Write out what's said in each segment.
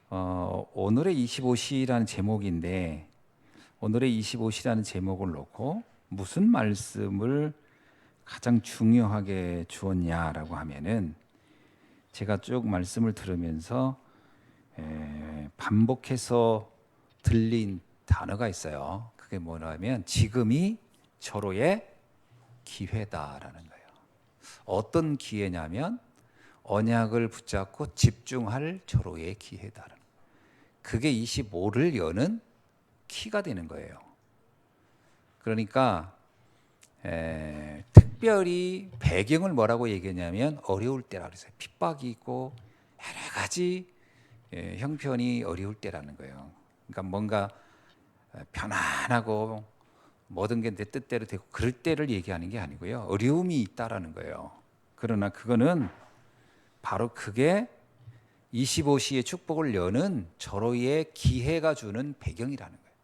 오늘의 25시라는 제목인데 오늘의 25시라는 제목을 놓고 무슨 말씀을 가장 중요하게 주었냐라고 하면은 제가 쭉 말씀을 들으면서 반복해서 들린 단어가 있어요. 그게 뭐냐면 지금이 절호의 기회다라는 거예요. 어떤 기회냐면 언약을 붙잡고 집중할 절호의 기회다. 그게 25를 여는 키가 되는 거예요. 그러니까 특별히 배경을 뭐라고 얘기했냐면 어려울 때라고 그랬어요. 핍박이 있고 여러 가지 형편이 어려울 때라는 거예요. 그러니까 뭔가 편안하고 모든 게 내 뜻대로 되고 그럴 때를 얘기하는 게 아니고요. 어려움이 있다라는 거예요. 그러나 그거는 바로 그게 25시의 축복을 여는 절호의 기회가 주는 배경이라는 거예요.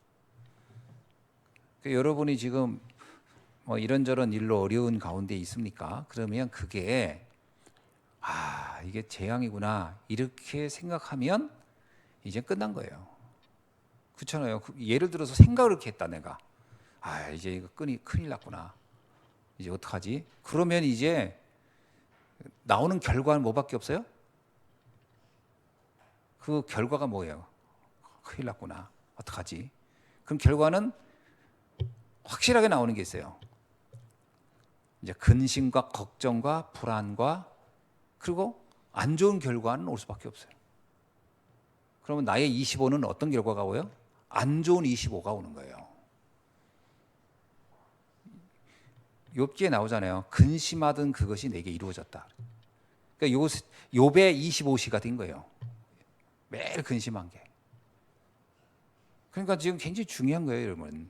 그러니까 여러분이 지금 뭐 이런저런 일로 어려운 가운데 있습니까? 그러면 그게 이게 재앙이구나 이렇게 생각하면 이제 끝난 거예요. 그렇잖아요. 예를 들어서 생각을 이렇게 했다 내가. 이제 이거 큰일 났구나. 이제 어떡하지? 그러면 이제 나오는 결과는 뭐밖에 없어요? 그 결과가 뭐예요? 큰일 났구나. 어떡하지? 그럼 결과는 확실하게 나오는 게 있어요. 이제 근심과 걱정과 불안과 그리고 안 좋은 결과는 올 수밖에 없어요. 그러면 나의 25는 어떤 결과가 오요? 안 좋은 25가 오는 거예요. 욥기에 나오잖아요. 근심하던 그것이 내게 이루어졌다. 그러니까 욥의 25시가 된 거예요. 매일 근심한 게. 그러니까 지금 굉장히 중요한 거예요, 여러분.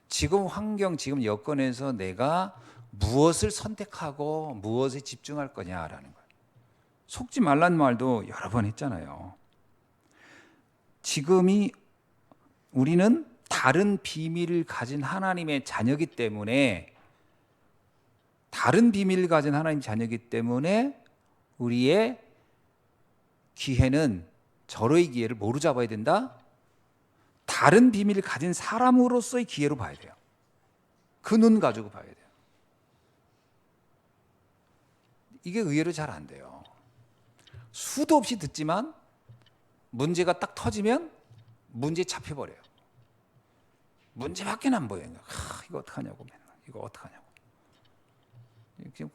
지금 환경, 지금 여건에서 내가 무엇을 선택하고 무엇에 집중할 거냐라는 거예요. 속지 말란 말도 여러 번 했잖아요. 지금이 우리는 다른 비밀을 가진 하나님의 자녀이기 때문에 우리의 기회는 절호의 기회를 뭐로 잡아야 된다? 다른 비밀을 가진 사람으로서의 기회로 봐야 돼요. 그 눈 가지고 봐야 돼요. 이게 의외로 잘 안 돼요. 수도 없이 듣지만 문제가 딱 터지면 문제에 잡혀버려요. 문제밖에 안 보여요. 이거 어떡하냐고 맨날. 이거 어떡하냐고.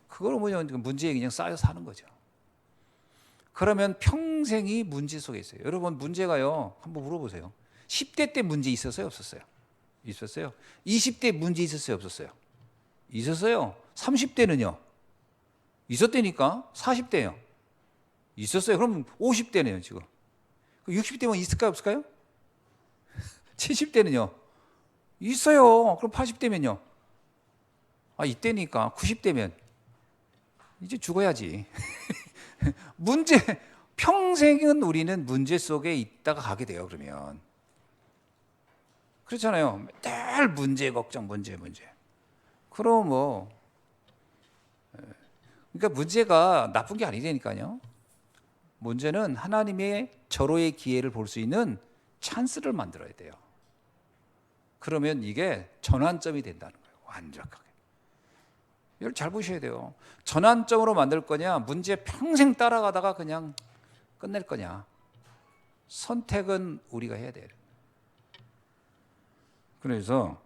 그걸 보면 문제에 그냥 쌓여 사는 거죠. 그러면 평생이 문제 속에 있어요. 여러분 문제가요. 한번 물어보세요. 10대 때 문제 있었어요? 없었어요? 있었어요. 20대 문제 있었어요? 없었어요? 있었어요. 30대는요? 있었다니까. 40대요? 있었어요. 그럼 50대네요 지금. 60대면 있을까요? 없을까요? 70대는요? 있어요. 그럼 80대면요? 이때니까 90대면 이제 죽어야지. 평생은 우리는 문제 속에 있다가 가게 돼요. 그러면 그렇잖아요. 매일 문제 걱정, 문제. 그럼 그러니까 문제가 나쁜 게 아니라니까요. 문제는 하나님의 절호의 기회를 볼 수 있는 찬스를 만들어야 돼요. 그러면 이게 전환점이 된다는 거예요. 완벽하게. 이걸 잘 보셔야 돼요. 전환점으로 만들 거냐, 문제 평생 따라가다가 그냥 끝낼 거냐. 선택은 우리가 해야 돼요. 그래서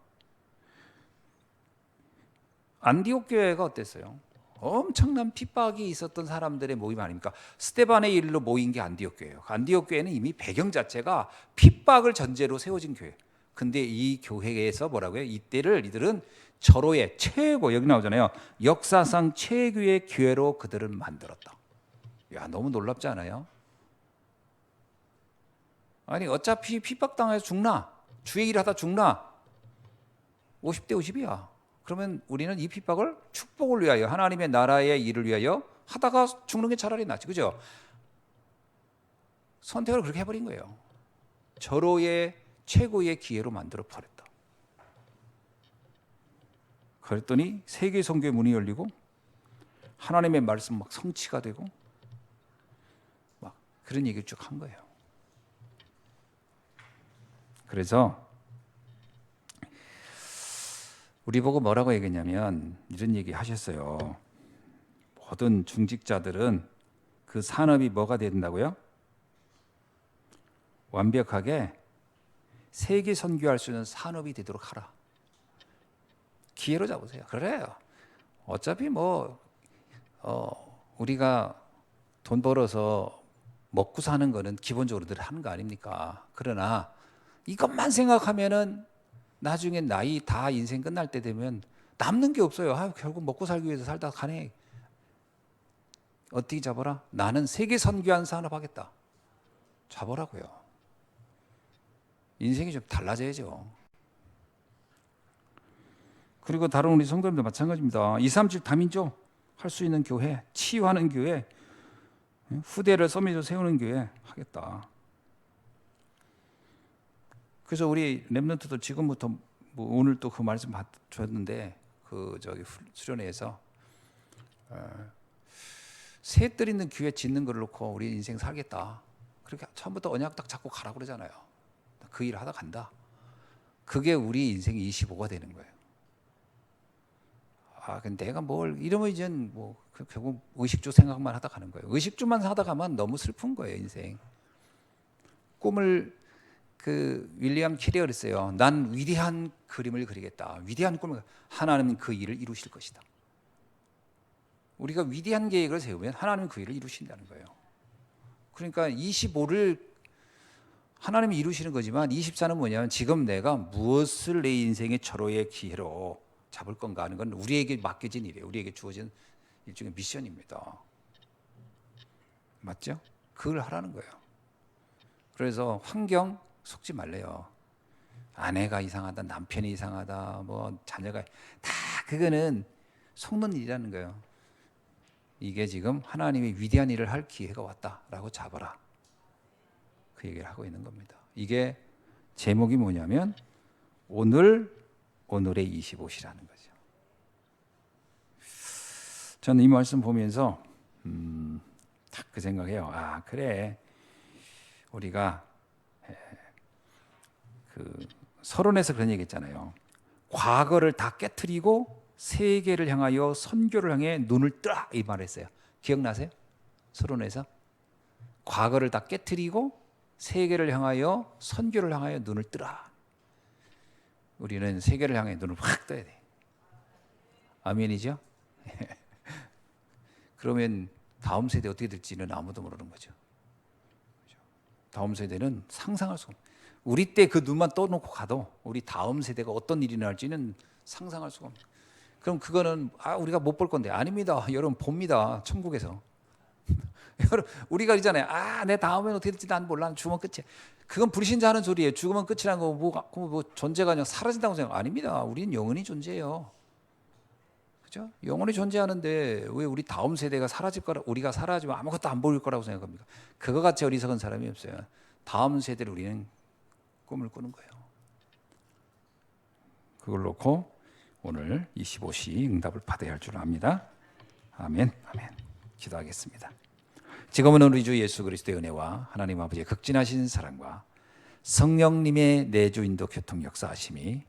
안디옥 교회가 어땠어요? 엄청난 핍박이 있었던 사람들의 모임 아닙니까? 스데반의 일로 모인 게 안디옥 교회예요. 안디옥 교회는 이미 배경 자체가 핍박을 전제로 세워진 교회. 근데 이 교회에서 뭐라고요? 이들은 절호의 최고, 여기 나오잖아요. 역사상 최고의 교회로 그들은 만들었다. 야, 너무 놀랍지 않아요? 아니 어차피 핍박당해서 죽나? 주의 일하다 죽나? 50대 50이야. 그러면 우리는 이 핍박을 축복을 위하여 하나님의 나라의 일을 위하여 하다가 죽는 게 차라리 낫지. 그죠? 선택을 그렇게 해버린 거예요. 절호의 최고의 기회로 만들어 버렸다. 그랬더니 세계 선교의 문이 열리고 하나님의 말씀 막 성취가 되고 막 그런 얘기를 쭉 한 거예요. 그래서 우리 보고 뭐라고 얘기했냐면 이런 얘기 하셨어요. 모든 중직자들은 그 산업이 뭐가 된다고요? 완벽하게 세계 선교할 수 있는 산업이 되도록 하라. 기회로 잡으세요. 그래요. 어차피 우리가 돈 벌어서 먹고 사는 거는 기본적으로 늘 하는 거 아닙니까? 그러나 이것만 생각하면은 나중에 나이 다 인생 끝날 때 되면 남는 게 없어요. 결국 먹고 살기 위해서 살다 가네. 어떻게 잡아라? 나는 세계 선교한 산업 하겠다. 잡으라고요. 인생이 좀 달라져야죠. 그리고 다른 우리 성도님도 마찬가지입니다. 237 다민족 할 수 있는 교회, 치유하는 교회, 후대를 서밋으로 세우는 교회 하겠다. 그래서 우리 렘넌트도 지금부터 오늘 또 그 말씀 줬는데 수련회에서 새뜰 있는 교회 짓는 걸 놓고 우리 인생 살겠다. 그렇게 처음부터 언약 딱 잡고 가라 그러잖아요. 그 일 하다 간다. 그게 우리 인생 25가 되는 거예요. 근데 내가 이러면 이제 결국 의식주 생각만 하다 가는 거예요. 의식주만 하다 가면 너무 슬픈 거예요, 인생. 꿈을 윌리엄 캐리가 그랬어요. 난 위대한 그림을 그리겠다. 위대한 꿈을 하나님은 그 일을 이루실 것이다. 우리가 위대한 계획을 세우면 하나님은 그 일을 이루신다는 거예요. 그러니까 25를 하나님이 이루시는 거지만 24는 뭐냐면 지금 내가 무엇을 내 인생의 절호의 기회로 잡을 건가 하는 건 우리에게 맡겨진 일이에요. 우리에게 주어진 일종의 미션입니다. 맞죠? 그걸 하라는 거예요. 그래서 환경 속지 말래요. 아내가 이상하다, 남편이 이상하다, 자녀가 다 그거는 속는 일이라는 거예요. 이게 지금 하나님이 위대한 일을 할 기회가 왔다라고 잡아라. 그 얘기를 하고 있는 겁니다. 이게 제목이 뭐냐면 오늘의 25시라는 거죠. 저는 이 말씀 보면서 딱 그 생각해요. 그래. 우리가 서론에서 그런 얘기 했잖아요. 과거를 다 깨트리고 세계를 향하여 선교를 향해 눈을 뜨라 이 말했어요. 기억나세요? 서론에서 과거를 다 깨트리고 세계를 향하여 선교를 향하여 눈을 뜨라. 우리는 세계를 향해 눈을 확 떠야 돼. 아멘이죠? 그러면 다음 세대 어떻게 될지는 아무도 모르는 거죠. 다음 세대는 상상할 수 없어요. 우리 때 그 눈만 떠놓고 가도 우리 다음 세대가 어떤 일이 날지는 상상할 수가 없어요. 그럼 그거는 우리가 못 볼 건데 아닙니다. 여러분 봅니다. 천국에서. 여러분 우리가 그러잖아요. 내 다음에는 어떻게 될지 난 몰라. 죽으면 끝이야. 그건 불신자 하는 소리예요. 죽으면 끝이라는 거 존재가 그냥 사라진다고 생각 아닙니다. 우리는 영원히 존재해요. 그죠? 영원히 존재하는데 왜 우리 다음 세대가 사라질 거라 우리가 사라지면 아무것도 안 보일 거라고 생각합니까? 그거 같이 어리석은 사람이 없어요. 다음 세대를 우리는 꿈을 꾸는 거예요. 그걸 놓고 오늘 25시 응답을 받아야 할 줄 압니다. 아멘. 아멘. 기도하겠습니다. 지금은 우리 주 예수 그리스도의 은혜와 하나님 아버지의 극진하신 사랑과 성령님의 내주 인도 교통 역사하심이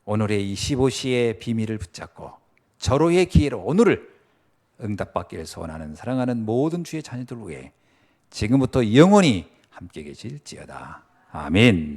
오늘의 25시의 비밀을 붙잡고 절호의 기회로 오늘을 응답받기를 소원하는 사랑하는 모든 주의 자녀들 위해 지금부터 영원히 함께 계실지어다. 아멘.